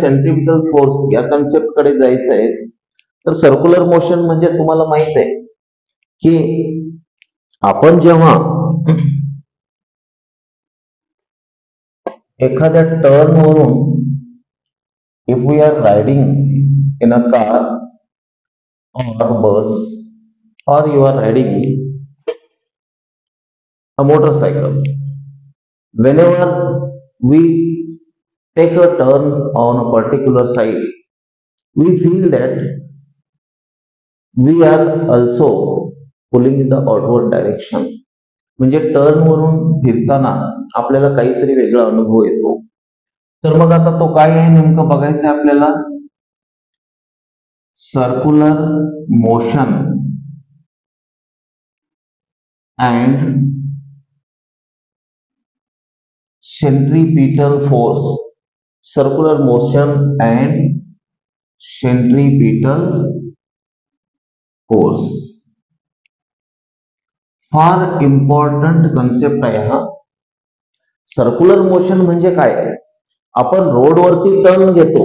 Centripetal force या concept कडे जायचं आहे, तर सर्क्युलर मोशन म्हणजे तुम्हाला माहित आहे की आपण जेव्हा एखाद्या टर्न वरून, if we are riding in a car or bus, or you are riding a motorcycle, whenever we take a turn on a particular side, we feel that we are also pulling in the outward direction. म्हणजे turn वरून फिरताना आपल्याला काहीतरी वेगळा अनुभव येतो. तर मग आता तो काय आहे नेमकं बघायचं आहे आपल्याला. Circular motion and centripetal force. Circular motion and centripetal force. Far important concept आहे हा. सर्क्युलर मोशन म्हणजे काय, आपण रोडवरती टर्न घेतो,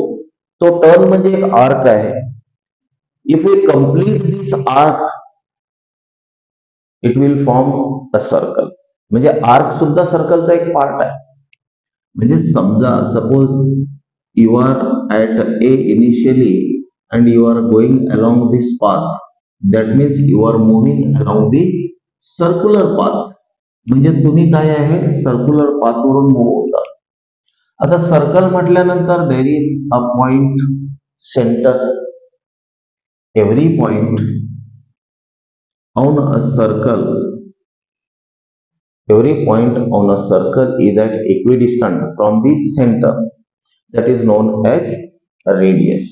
तो टर्न म्हणजे एक आर्क आहे. If we complete this arc, it will form a circle. म्हणजे आर्क सुद्धा सर्कलचा एक पार्ट आहे. म्हणजे समजा suppose you are at a initially and you are going along this path, that means you are moving along the circular path. म्हणजे तुम्ही काय आहे, सर्क्युलर पाथवरून मूव्ह होता. आता सर्कल म्हटल्यानंतर there is a point centre. Every point on a circle, every point on a circle is at equidistant from the center, that is known as a radius.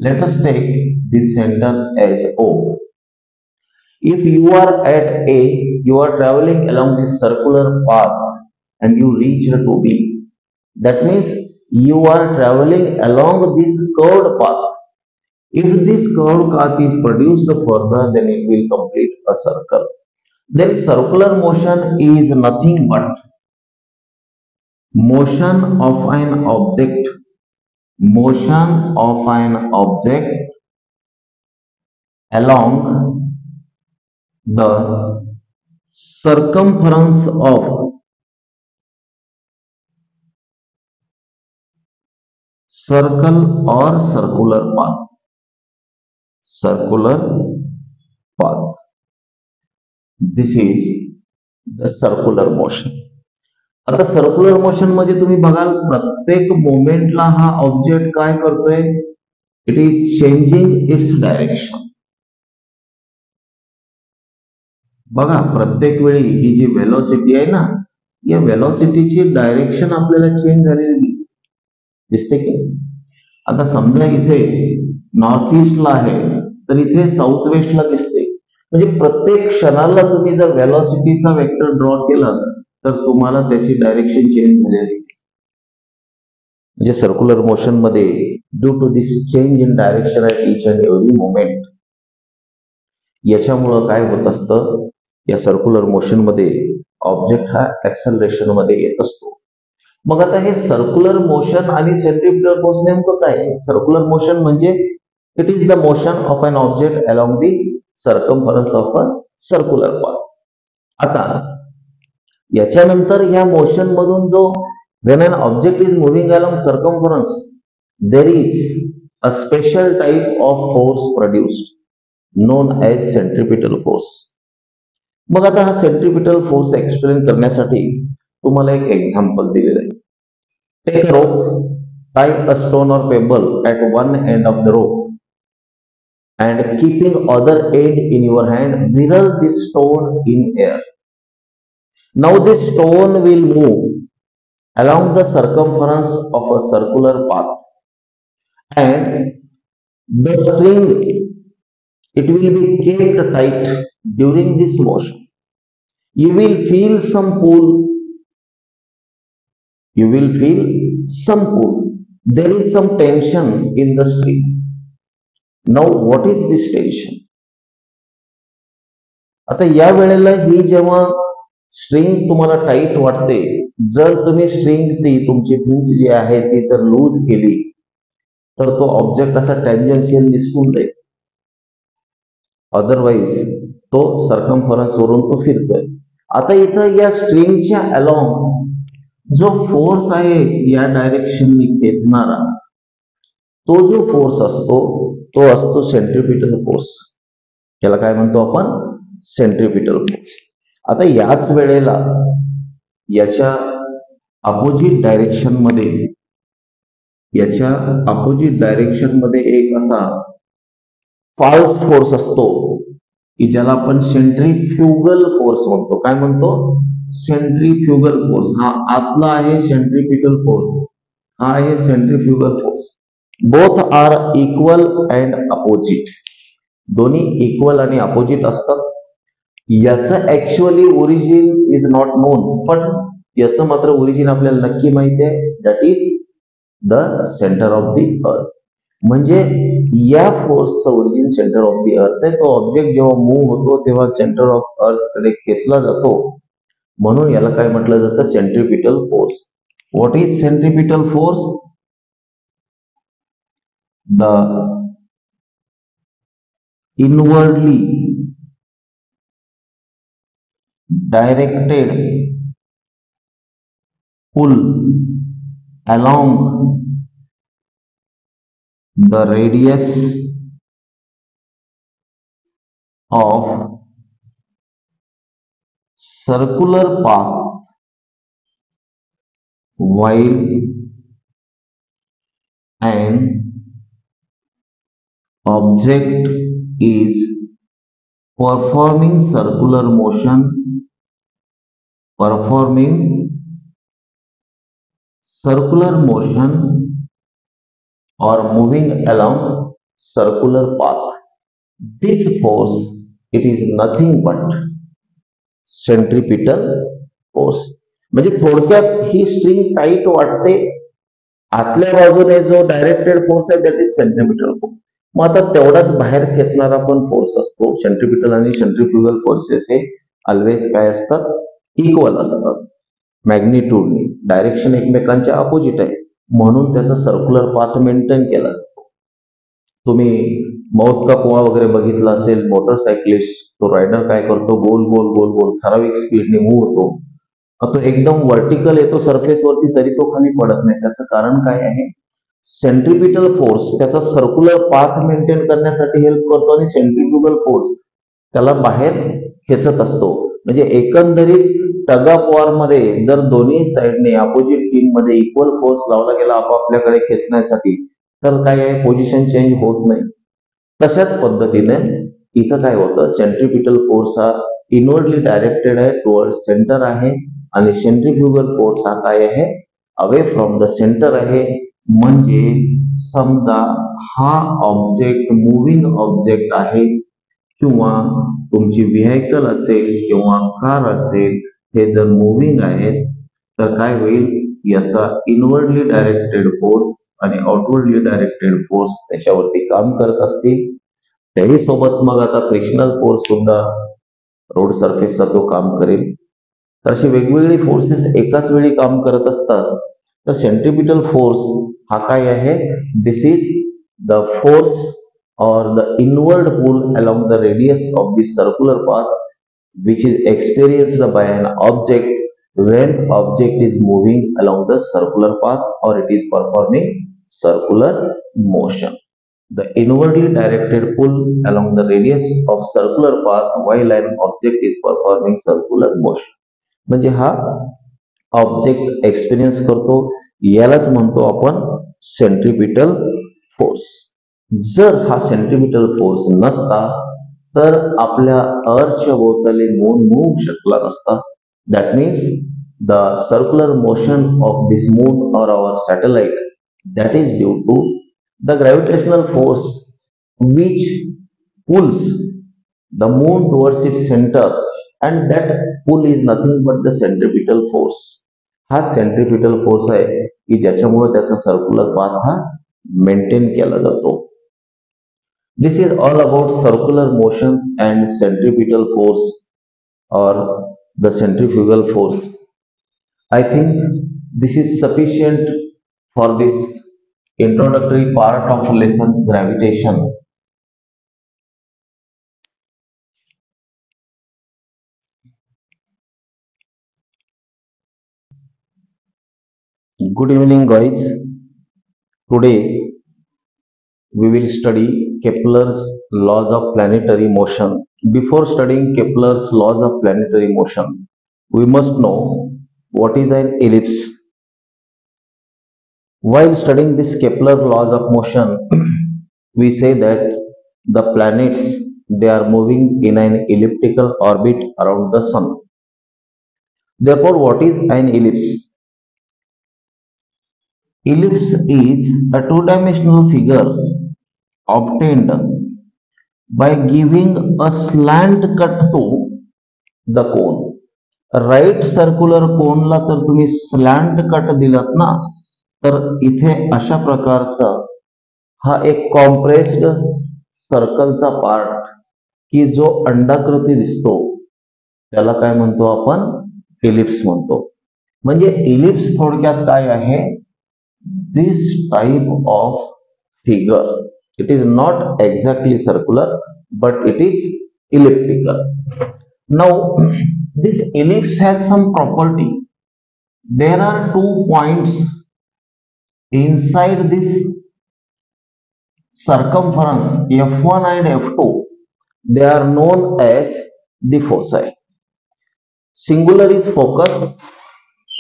Let us take this center as O. If you are at A, you are traveling along this circular path and you reach to B. That means you are traveling along this curved path. If this curved path is produced further, then it will complete a circle. Then circular motion is nothing but motion of an object, motion of an object along the circumference of circle or circular path. Circular path. This is the circular motion. आता circular motion मध्ये तुम्ही बघाल प्रत्येक मोमेंटला हा object काय करतोय, it is changing its direction. बघा प्रत्येक वेळी ही जी व्हेलॉसिटी आहे ना, या व्हेलॉसिटीची डायरेक्शन आपल्याला चेंज झालेली दिसते की. आता समजा इथे नॉर्थ ईस्टला आहे तर इथे साऊथ वेस्टला दिसते. म्हणजे प्रत्येक क्षणाला तुम्ही जर व्हेलॉसिटीचा वेक्टर ड्रॉ केला तर तुम्हाला त्याची डायरेक्शन चेंज झालेली. म्हणजे सर्क्युलर मोशन मध्ये due to this change in direction at each and every moment, याच्यामुळं काय होत असतं, या सर्क्युलर मोशन मध्ये ऑब्जेक्ट हा ऍक्सलरेशन मध्ये येत असतो. मग आता हे सर्क्युलर मोशन आणि सेंट्रिपिटल फोर्स नेमकं काय. सर्क्युलर मोशन म्हणजे it is the motion of an object along the circumference of a circular path. आता याच्यानंतर या मोशन मधून जो when an object is moving along circumference, there is a special type of force produced known as centripetal force. मग आता हा centripetal force explain करण्यासाठी तुम्हाला एक एक्झाम्पल दिलेलं आहे. Take a rope, tie a stone or pebble at one end of the rope and keeping other end in your hand, whirl this stone in air. Now this stone will move along the circumference of a circular path, and the string, it will be kept tight during this motion. You will feel some pull. You will feel some pull. There is some tension in the string. Now what is this tension? आता या वेळेला ही जेव्हा string तुम्हाला tight वाटते, जर तुम्ही string ती तुमची पिंच जी आहे ती तर लूज केली तर तो ऑब्जेक्ट असा टँजन्शियल निसटून जाईल, अदरवाईज तो सर्कम्फरन्स वरून तो फिरतोय. आता इथं या स्ट्रिंगच्या अलॉंग जो फोर्स आहे या डायरेक्शननी खेचणारा, तो जो फोर्स असतो तो असतो सेंट्रिपिटल फोर्स. याला काय म्हणतो आपण? Centripetal force. आता याच वेळेला याच्या अपोजिट डायरेक्शन मध्ये एक असा फाल्स फोर्स असतो की ज्याला आपण सेंट्रीफ्युगल फोर्स म्हणतो. काय म्हणतो? Centrifugal force. हा आतला आहे सेंट्रिपिटल फोर्स, हा आहे centrifugal force. Both are equal and opposite. दोन्ही इक्वल आणि अपोजिट असतात. याचं actually origin is not known, पण याचं मात्र ओरिजिन आपल्याला नक्की माहिती आहे. That is the centre of the earth. म्हणजे या फोर्सचं origin centre of the earth आहे. तो ऑब्जेक्ट जेव्हा मूव्ह होतो तेव्हा सेंटर ऑफ अर्थ कडे खेचला जातो, म्हणून याला काय म्हटलं जातं? Centripetal force. What is centripetal force? The inwardly directed pull along the radius of circular path while an object is performing circular motion or moving along circular path. This force, it is nothing but centripetal force. म्हणजे थोडक्यात ही string tight वाटते, आतल्या बाजूने जो directed force आहे that is centripetal force. मग आता तेवढाच बाहेर खेचणारा पण फोर्स असतो. सेंट्रिपिटल आणि सेंट्रिफ्युगल फोर्सेस हे ऑलवेज काय असतात? इक्वल असतात मॅग्निट्यूडने. डायरेक्शन एकमेकांच्या अपोजिट आहे, म्हणून त्याचा सर्क्युलर पाथ मेंटेन केला जातो. तुम्ही मौत का कुआ वगैरे बघितला असेल. मोटरसायकलिस्ट, तो रायडर काय करतो? गोल गोल गोल गोल ठराविक स्पीडने मूव्ह होतो. तो एकदम व्हर्टिकल येतो सरफेसवरती तरी तो खाली पडत नाही. त्याचं कारण काय आहे? सेंट्रिपिटल फोर्स त्याचा सर्क्युलर पाथ मेंटेन करण्यासाठी हेल्प करतो आणि सेंट्रिफ्युगल फोर्स त्याला बाहेर खेचत असतो. म्हणजे एकंदरीत टग ऑफ वॉर मध्ये जर दोन्ही साइडने अपोजिट टीम मध्ये इक्वल फोर्स लावला गेला आपापल्याकडे खेचण्यासाठी, तर काय आहे? पोझिशन चेंज होत नाही. तशाच पद्धतीने इथं काय होतं? सेंट्रिपिटल फोर्स हा इनवर्डली डायरेक्टेड आहे, टुवर्ड सेंटर आहे, आणि सेंट्रिफ्युगल फोर्स हा काय आहे? अवे फ्रॉम द सेंटर आहे. म्हणजे समजा हा ऑब्जेक्ट मुव्हिंग ऑब्जेक्ट आहे किंवा तुमची व्हेकल असेल किंवा कार असेल, हे जर मुव्हिंग आहेत तर काय होईल? याचा इनवर्डली डायरेक्टेड फोर्स आणि आउटवर्डली डायरेक्टेड फोर्स त्याच्यावरती काम करत असतील. त्याही सोबत मग आता फ्रिक्शनल फोर्स सुद्धा रोड सरफेसचा तो काम करेल. तर अशी वेगवेगळी फोर्सेस एकाच वेळी काम करत असतात. तर सेंट्रिपिटल फोर्स हा काय आहे? This is the force or the inward pull along the radius of the circular path which is experienced by an object when object is moving along the circular path or it is performing circular motion. The inwardly directed pull along the radius of circular path while an object is performing circular motion. म्हणजे हा object experience करतो, यालाच म्हणतो आपण centripetal force. जर हा centripetal force नसता तर आपल्या अर्थच्या भोवताली मून मूव्ह शकला नसता. That means the circular motion of this moon or our satellite that is due to the gravitational force which pulls the moon towards its centre, and that pull is nothing but the centripetal force. हा centripetal force आहे की ज्याच्यामुळे त्याचा circular path हा maintain केला जातो. This is all about circular motion and centripetal force और the centrifugal force. I think this is sufficient for this introductory part of lesson gravitation. Good evening, guys. Today we will study Kepler's laws of planetary motion. Before studying Kepler's laws of planetary motion, we must know what is an ellipse. While studying this Kepler laws of motion, we say that the planets, they are moving in an elliptical orbit around the sun. Therefore, what is an ellipse? Ellipse is a two-dimensional figure obtained by giving a slant cut to the cone. Right circular कोनला तर तुम्ही slant cut दिलात ना, तर इथे अशा प्रकारचा हा एक कॉम्प्रेस्ड सर्कलचा पार्ट की जो अंडाकृती दिसतो त्याला काय म्हणतो आपण? इलिप्स म्हणतो. म्हणजे इलिप्स थोडक्यात काय आहे? This type of figure. It is not exactly circular but it is elliptical. Now this ellipse has some property. There are 2 points inside this circumference F1 and F2. They are known as the foci. Singular is focus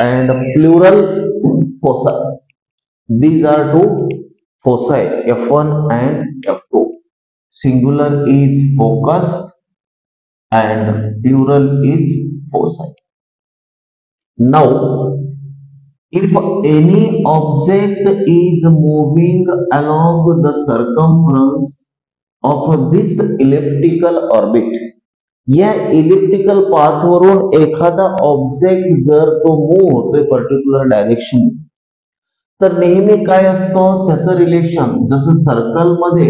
and plural foci. These are 2 foci, F1 and F2. Singular is focus and plural is foci. Now, if any object is moving along the circumference of this elliptical orbit, या elliptical path वरून एखादा object जर तो move होतोय particular direction, तर नेहमी काय असतं त्याचं रिलेशन? जसं सर्कल मध्ये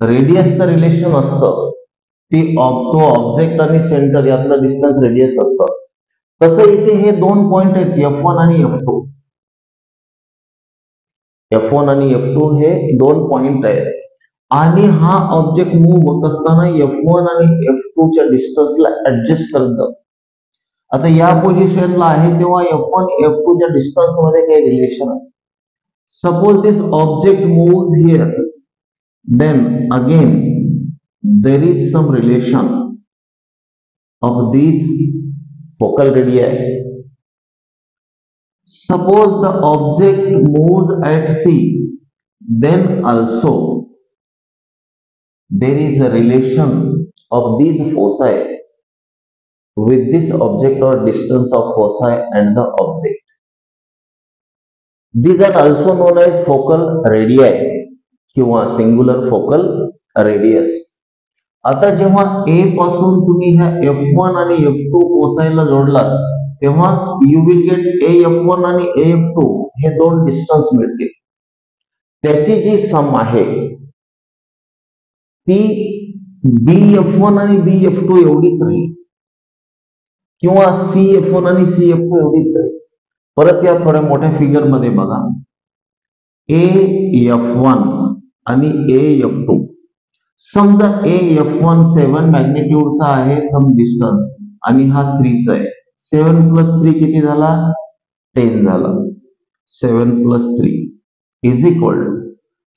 रेडियसचं रिलेशन असतं, तो ऑब्जेक्ट आणि सेंटर यातलं डिस्टन्स रेडियस असतं, तसं इथे हे 2 पॉइंट आहेत F1 आणि F2. F1 आणि F2 हे 2 पॉइंट आहेत आणि हा ऑब्जेक्ट मूव्ह होत असताना F1 आणि F2 च्या डिस्टन्सला ऍडजस्ट करत जातो. आता या पोझिशनला आहे तेव्हा F1 F2 च्या डिस्टन्स मध्ये काही रिलेशन आहे. Suppose this object moves here, then again there is some relation of these focal radii. Suppose the object moves at C, then also there is a relation of these foci with this object or distance of foci and the object. These are also known as focal radii किंवा singular focal radius. आता जेव्हा A पासून तुम्ही ह्या F1 आणि F2 फोसायला जोडलात तेव्हा you will get AF1 आणि AF2 हे 2 distance मिळतील. त्याची जी सम आहे ती BF1 आणि BF2 एवढीच राहील किंवा CF1 आणि CF2 एवढीच राहील. परत या थोड्या मोठ्या फिगर मध्ये बघा, AF1 आणि AF2. समजा AF1 7 मॅग्निट्यूडचा आहे सम डिस्टन्स आणि हा 3 चा आहे. 7 + 3 किती झाला? 10 झाला. 7 + 3 is equal to,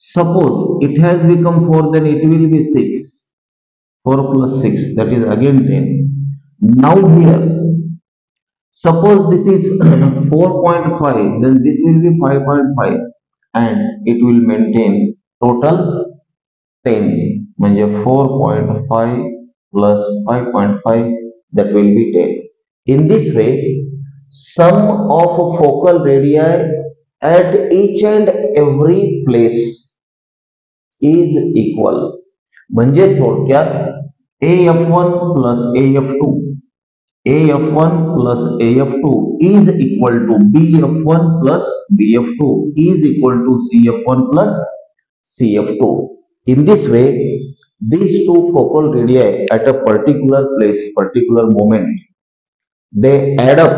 suppose it has become 4, then it will be 6. 4 + 6, that is again 10. Now here, suppose this is 4.5, then this will be 5.5 and it will maintain total 10. म्हणजे 4.5 plus 5.5, that will be 10. In this way, sum of focal radii at each and every place is equal. म्हणजे थोडक्यात AF1 plus AF2, AF1 plus AF2 is equal to BF1 plus BF2 is equal to CF1 plus CF2. In this way, these 2 focal radii at a particular place, particular moment, they add up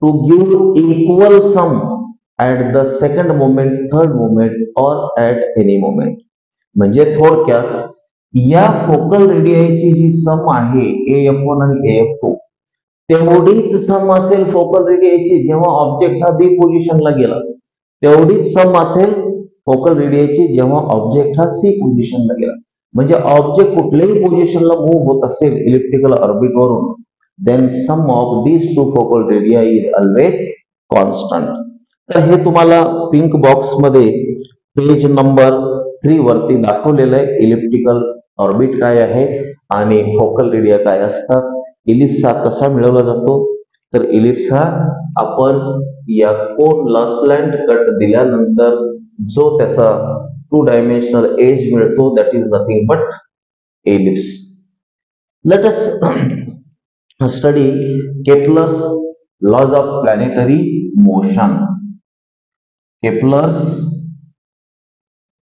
to give equal sum at the second moment, third moment or at any moment. म्हणजे थोडक्यात या focal रेडियाची जी सम आहे AF1 आणि AF2 तेवढीच सम असेल focal रेडियाची जेव्हा object हा B पोझिशनला गेला, तेवढीच सम असेल फोकल रेडियाची जेव्हा ऑब्जेक्ट हा सी पोझिशनला गेला. म्हणजे ऑब्जेक्ट कुठल्याही पोझिशनला मूव्ह होत असेल इलिप्टिकल ऑर्बिट वरून, then sum of these two focal radii is always constant. तर हे तुम्हाला पिंक बॉक्स मध्ये पेज नंबर 3 वरती दाखवलेलं आहे. इलिप्टिकल ऑर्बिट काय आहे आणि फोकल रेडिया काय असतात. इलिप्स हा कसा मिळवला जातो, तर इलिप्स हा आपण या कोनला स्लॅन्ट कट दिल्यानंतर जो त्याचा 2 डायमेन्शनल एज मिळतो, that is nothing but ellipse. Let us study Kepler's laws of planetary motion. Kepler's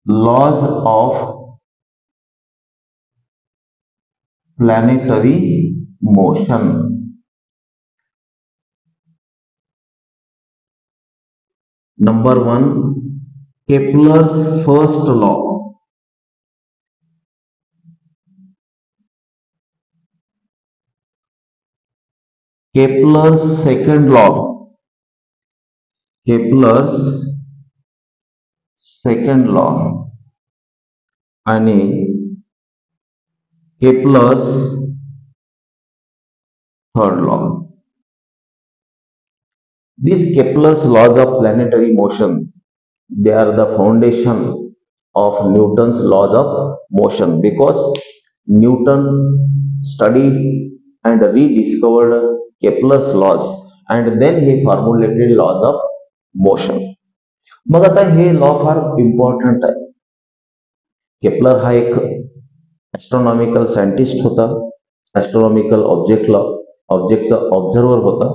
laws of planetary motion. Number 1, Kepler's first law. Kepler's second law. Kepler's second law आणि Kepler's third law. These Kepler's laws of planetary motion, they are the foundation of Newton's laws of motion, because Newton studied and rediscovered Kepler's laws and then he formulated laws of motion. मग आता हे law फार important आहे. Kepler हा एक ऍस्ट्रॉनॉमिकल scientist होता, ऍस्ट्रॉनॉमिकल ऑब्जेक्टचा observer होता.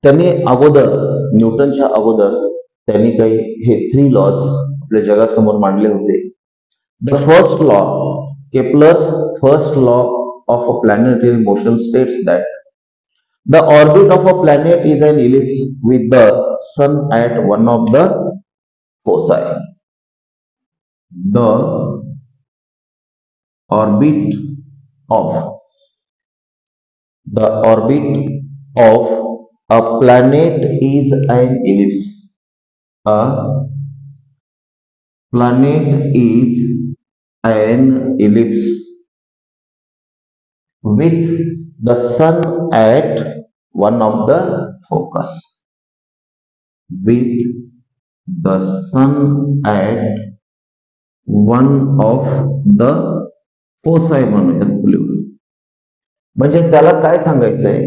त्यांनी अगोदर न्यूटनच्या अगोदर त्यांनी काही हे 3 लॉज आपल्या जगासमोर मांडले होते. The first law, Kepler's first law of a planetary motion states that the orbit of a planet is an ellipse with the sun at one of the foci. The orbit of a planet is an ellipse. A planet is an ellipse with the sun at one of the focus. With the sun at one of the foci म्हणूयात. म्हणजे त्याला काय सांगायचंय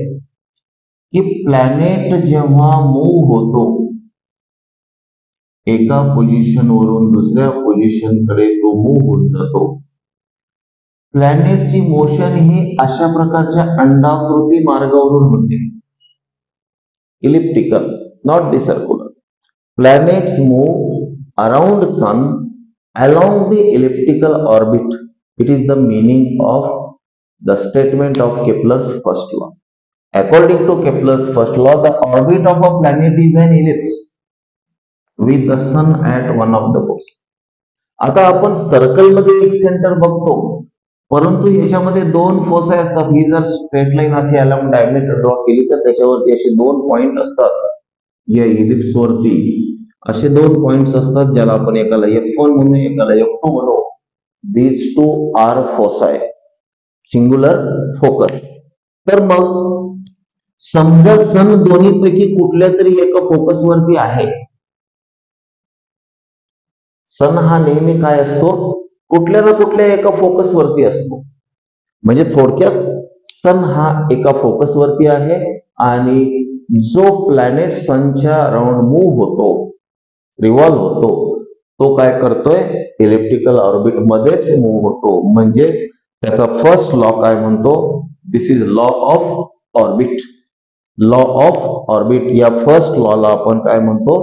की planet जेव्हा move होतो एका position वरून दुसऱ्या पोझिशन कडे तो मूव्ह होत जातो. प्लॅनेटची मोशन ही अशा प्रकारच्या अंडाकृती मार्गावरून होते, elliptical, not the circular. Planets move around sun along the elliptical orbit. It is the meaning of the statement of Kepler's first law. According to Kepler's first law, the orbit of a planet is an ellipse with the sun at one of the foci. आता आपण circle मध्ये एक centre बघतो, परंतु याच्यामध्ये 2 फोसाय असतात. ही जर straight line अशी याला डायमीटर ड्रॉ केली तर त्याच्यावरती असे 2 पॉइंट असतात. या इलिप्स वरती असे 2 पॉइंट्स असतात, ज्याला आपण एकाला F1 म्हणू, एकाला F2 म्हणू. These 2 are foci, singular focus. तर मग समजा सन दोन्हीपैकी कुठल्या तरी एका फोकस वरती आहे. सन हा नेहमी काय असतो, कुठल्या ना कुठल्या एका फोकस वरती असतो. म्हणजे थोडक्यात सन हा एका फोकस वरती आहे आणि जो प्लॅनेट सनच्या अराउंड मूव्ह होतो, रिव्हॉल्व होतो, तो काय करतोय, इलिप्टिकल ऑर्बिट मध्येच मूव्ह होतो. म्हणजेच त्याचा फर्स्ट लॉ काय म्हणतो, this is law of orbit. Law of orbit या फर्स्ट लॉला आपण काय म्हणतो,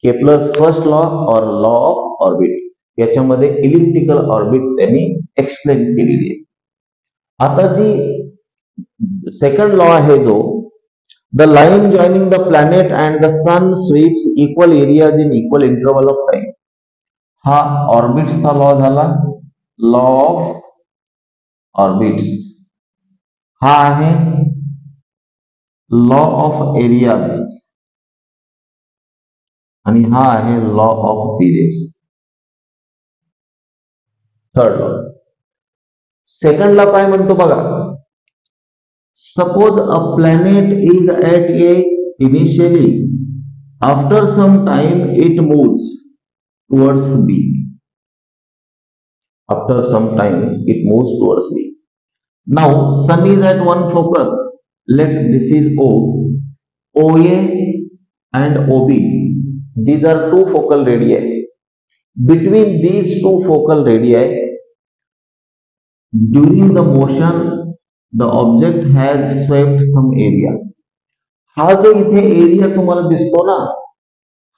केपलर्स फर्स्ट लॉ और लॉ ऑफ ऑर्बिट. याच्यामध्ये इलिप्टिकल ऑर्बिट त्यांनी एक्सप्लेन केलेली आहे. आता जी सेकंड लॉ आहे जो the line joining the planet and the sun sweeps equal areas in equal interval of time. हा ऑर्बिट्सचा लॉ झाला, लॉ ऑफ ऑर्बिट्स. हा आहे लॉ ऑफ एरियाज आणि हा आहे law of periods. Third law. Second law काय म्हणतो बघा. Suppose a planet is at A initially, after some time it moves towards B. After some time it moves towards B. Now sun is at one focus. Let this is O, OA and OB. These are two focal radii. Between these two focal radii, during the motion, the object has swept some area. हा जो इथे area तुम्हाला दिसतो ना,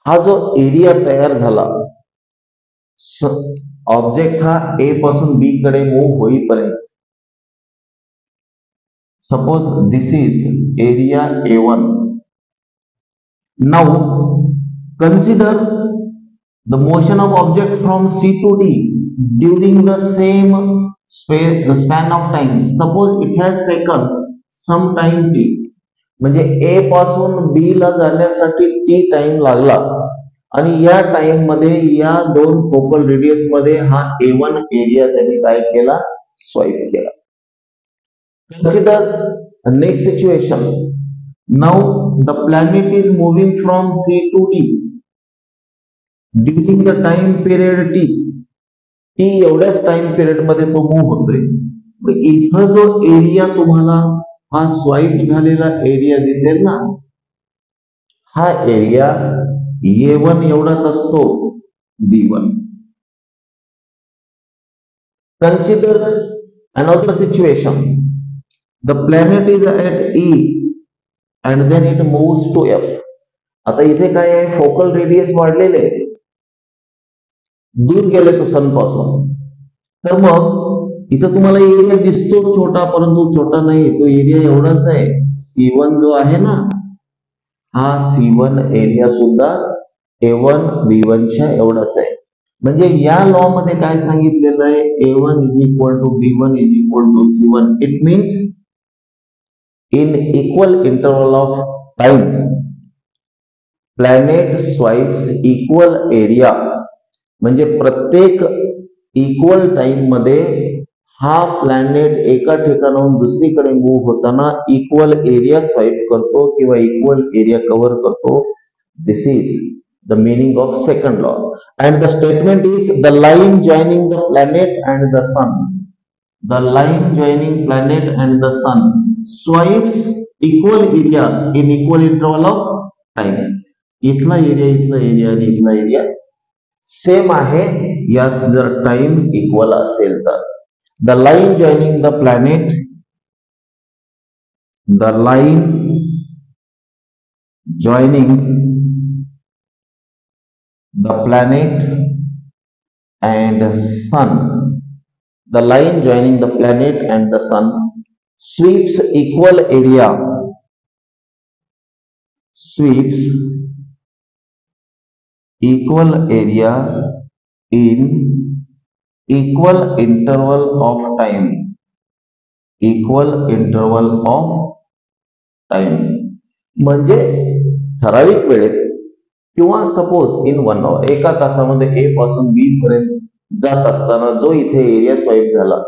हा जो area तयार झाला, ऑब्जेक्ट हा ए पासून बी कडे मूव्ह होईपर्यंत. Suppose this is area A1. Now consider the motion of object from C to D during the same space, the span of time. Suppose it has taken some time t. म्हणजे A पासून B ला जाण्यासाठी t time लागला आणि या time मध्ये या दोन focal radius मध्ये हा A1 एरिया त्यांनी काय केला, स्वाईप केला. Consider the next situation. Now the planet is moving from C to D during the time period T. T एवढ्याच टाइम पिरियड मध्ये तो मूव्ह होतोय. इथं जो एरिया तुम्हाला हा स्वाईप झालेला एरिया दिसेल ना, हा एरिया A1 एवढाच असतो B1. Consider another situation. The planet is at E and then it moves to F. आता इथे काय आहे, फोकल रेडियस वाढलेले, दूर गेले तो सन पासून. तर मग इथं तुम्हाला एरिया दिसतो छोटा, परंतु छोटा नाही, तो एरिया एवढाच आहे. C1 जो आहे ना, हा C1 एरिया सुद्धा A1 B1 च्या एवढाच आहे. म्हणजे या लॉ मध्ये काय सांगितलेलं आहे, A1 is equal to B1 is equal to C1. It means in equal interval of time, planet swipes equal area. म्हणजे प्रत्येक इक्वल टाइम मध्ये हा प्लॅनेट एका ठिकाणाहून दुसरीकडे मूव्ह होताना इक्वल एरिया स्वाईप करतो किंवा इक्वल एरिया कव्हर करतो. This is the meaning of second law. And the statement is the line joining the planet and the sun. The line joining planet and the sun swipes equal area in equal interval of time. इथला area आणि इथला area same आहे यात जर time equal असेल तर. The line joining the planet, the line joining the planet and sun, the line joining the planet and the sun sweeps equal area, sweeps equal area in equal interval of time, equal interval of time. म्हणजे ठराविक वेळेत किंवा suppose in 1 hour, एका तासामध्ये ए पासून B पर्यंत जात असताना जो इथे एरिया स्वाईप झाला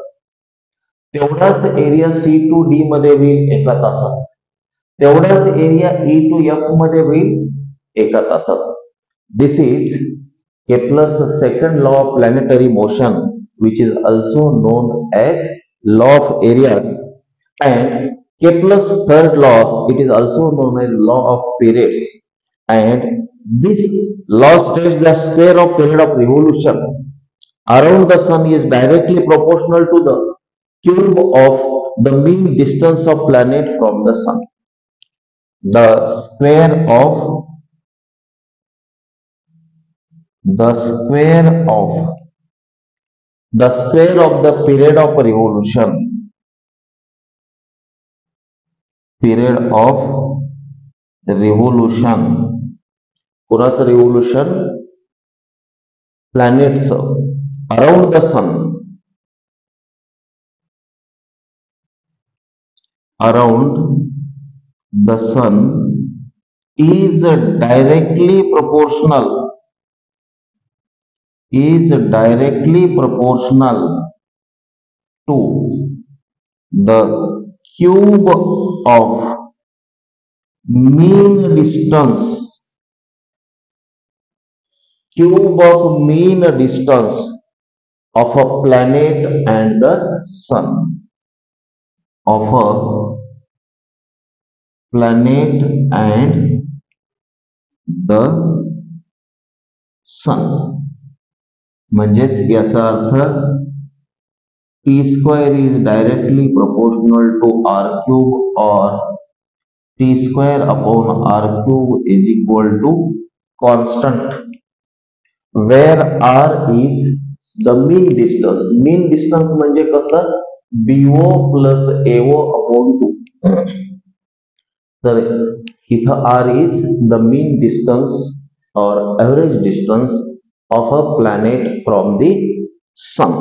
तेवढाच एरिया C टू D मध्ये होईल एका तासात, तेवढाच एरिया E टू F मध्ये होईल एका तासात. This is Kepler's second law of planetary motion, which is also known as law of areas. And Kepler's third law, it is also known as law of periods. And this law states the square of period of revolution around the sun is directly proportional to the cube of the mean distance of planet from the sun. The square of the period of revolution period of revolution. कुणाचं revolution? प्लॅनेटचं around the sun. Around the sun is directly proportional to the cube of mean distance of a planet and the sun. Of a planet and the sun. म्हणजेच याचा अर्थ T square is directly proportional to R cube or T square upon R cube is equal to constant where R is the mean distance. Mean distance म्हणजे कसं? BO plus AO upon 2. तर इथं R is the mean distance or average distance of a planet from the sun.